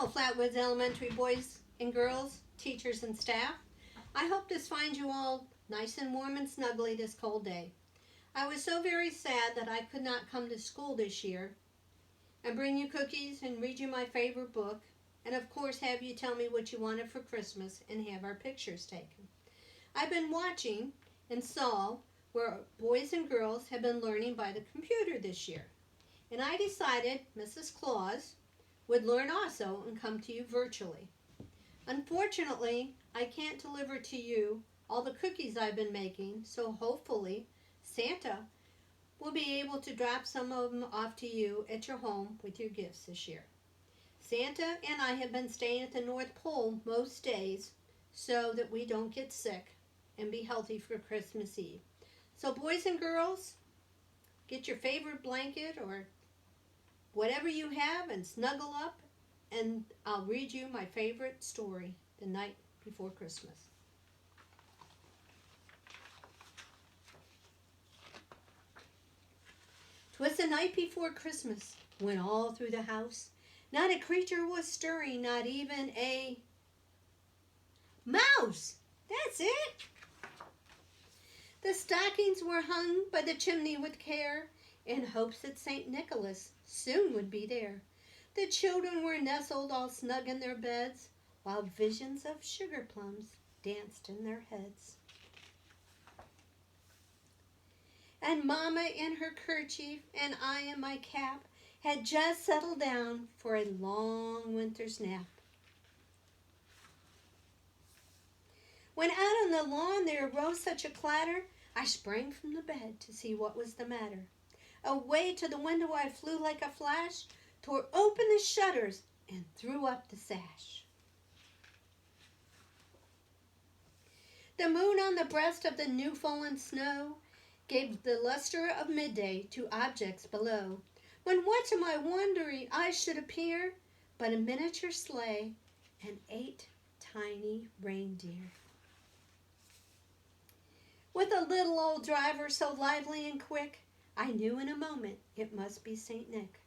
Hello, Flatwoods Elementary boys and girls, teachers and staff. I hope this finds you all nice and warm and snuggly this cold day. I was so very sad that I could not come to school this year and bring you cookies and read you my favorite book and of course have you tell me what you wanted for Christmas and have our pictures taken. I've been watching and saw where boys and girls have been learning by the computer this year. And I decided Mrs. Claus would learn also and come to you virtually. Unfortunately, I can't deliver to you all the cookies I've been making, so hopefully Santa will be able to drop some of them off to you at your home with your gifts this year. Santa and I have been staying at the North Pole most days so that we don't get sick and be healthy for Christmas Eve. So boys and girls, get your favorite blanket or whatever you have and snuggle up, and I'll read you my favorite story the night before Christmas. "'Twas the night before Christmas, when all through the house not a creature was stirring, not even a mouse. That's it. The stockings were hung by the chimney with care, in hopes that St. Nicholas soon would be there. The children were nestled all snug in their beds, while visions of sugar plums danced in their heads. And Mama in her kerchief and I in my cap had just settled down for a long winter's nap. When out on the lawn there arose such a clatter, I sprang from the bed to see what was the matter. Away to the window I flew like a flash, tore open the shutters, and threw up the sash. The moon on the breast of the new-fallen snow gave the luster of midday to objects below, when what to my wondering eyes should appear but a miniature sleigh and 8 tiny reindeer. With a little old driver so lively and quick, I knew in a moment it must be St. Nick.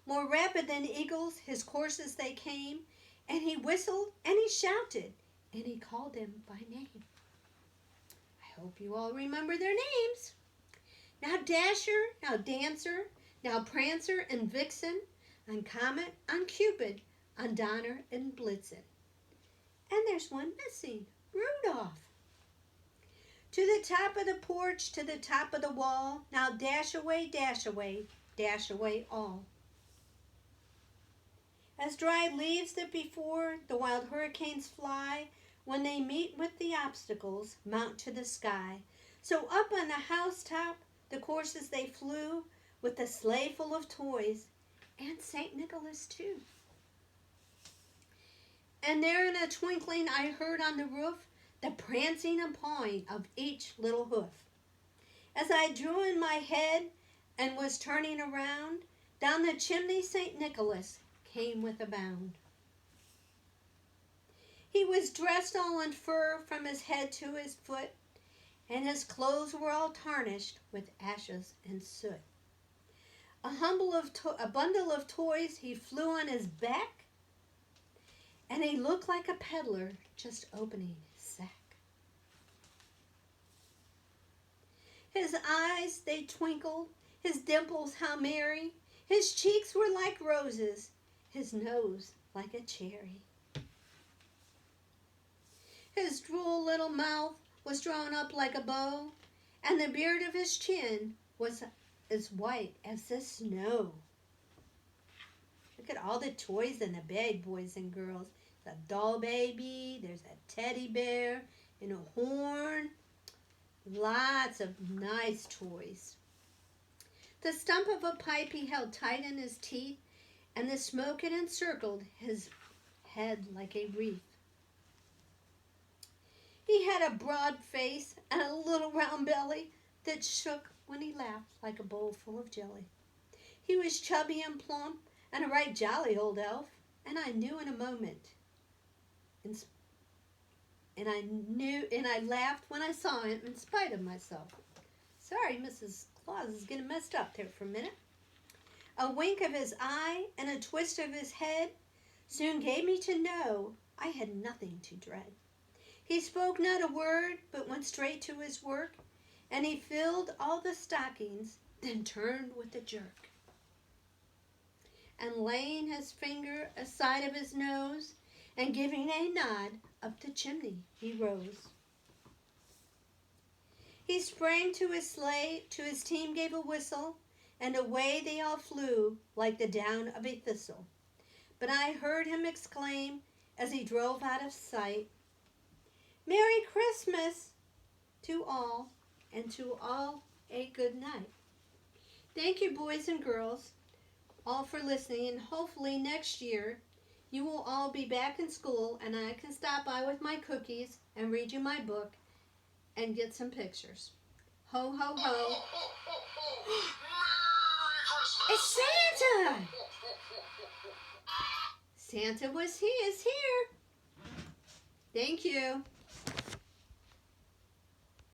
More rapid than eagles, his coursers they came, and he whistled and he shouted, and he called them by name. I hope you all remember their names. Now Dasher, now Dancer, now Prancer and Vixen, on Comet, on Cupid, on Donner and Blitzen. And there's one missing, Rudolph. To the top of the porch, to the top of the wall, now dash away, dash away, dash away all. As dry leaves that before the wild hurricanes fly, when they meet with the obstacles, mount to the sky. So up on the housetop, the coursers they flew, with the sleigh full of toys, and St. Nicholas too. And there in a twinkling I heard on the roof the prancing and pawing of each little hoof. As I drew in my head and was turning around, down the chimney St. Nicholas came with a bound. He was dressed all in fur from his head to his foot, and his clothes were all tarnished with ashes and soot. A bundle of toys he flew on his back, and he looked like a peddler just opening his sack. His eyes, they twinkled, his dimples how merry, his cheeks were like roses, his nose like a cherry. His droll little mouth was drawn up like a bow, and the beard of his chin was as white as the snow. Look at all the toys in the bed, boys and girls. There's a doll baby, there's a teddy bear, and a horn. Lots of nice toys. The stump of a pipe he held tight in his teeth, and the smoke had encircled his head like a wreath. He had a broad face and a little round belly that shook when he laughed like a bowl full of jelly. He was chubby and plump and a right jolly old elf, and I knew in a moment. And I laughed when I saw him in spite of myself. Sorry, Mrs. Claus is getting messed up there for a minute. A wink of his eye and a twist of his head soon gave me to know I had nothing to dread. He spoke not a word, but went straight to his work, and he filled all the stockings, then turned with a jerk. And laying his finger aside of his nose, and giving a nod, up the chimney he rose. He sprang to his sleigh, to his team gave a whistle, and away they all flew like the down of a thistle. But I heard him exclaim, as he drove out of sight, "Merry Christmas to all, and to all a good night." Thank you, boys and girls, all for listening, and hopefully next year you will all be back in school and I can stop by with my cookies and read you my book and get some pictures. Ho, ho, ho. It's Santa! Santa is here. Thank you.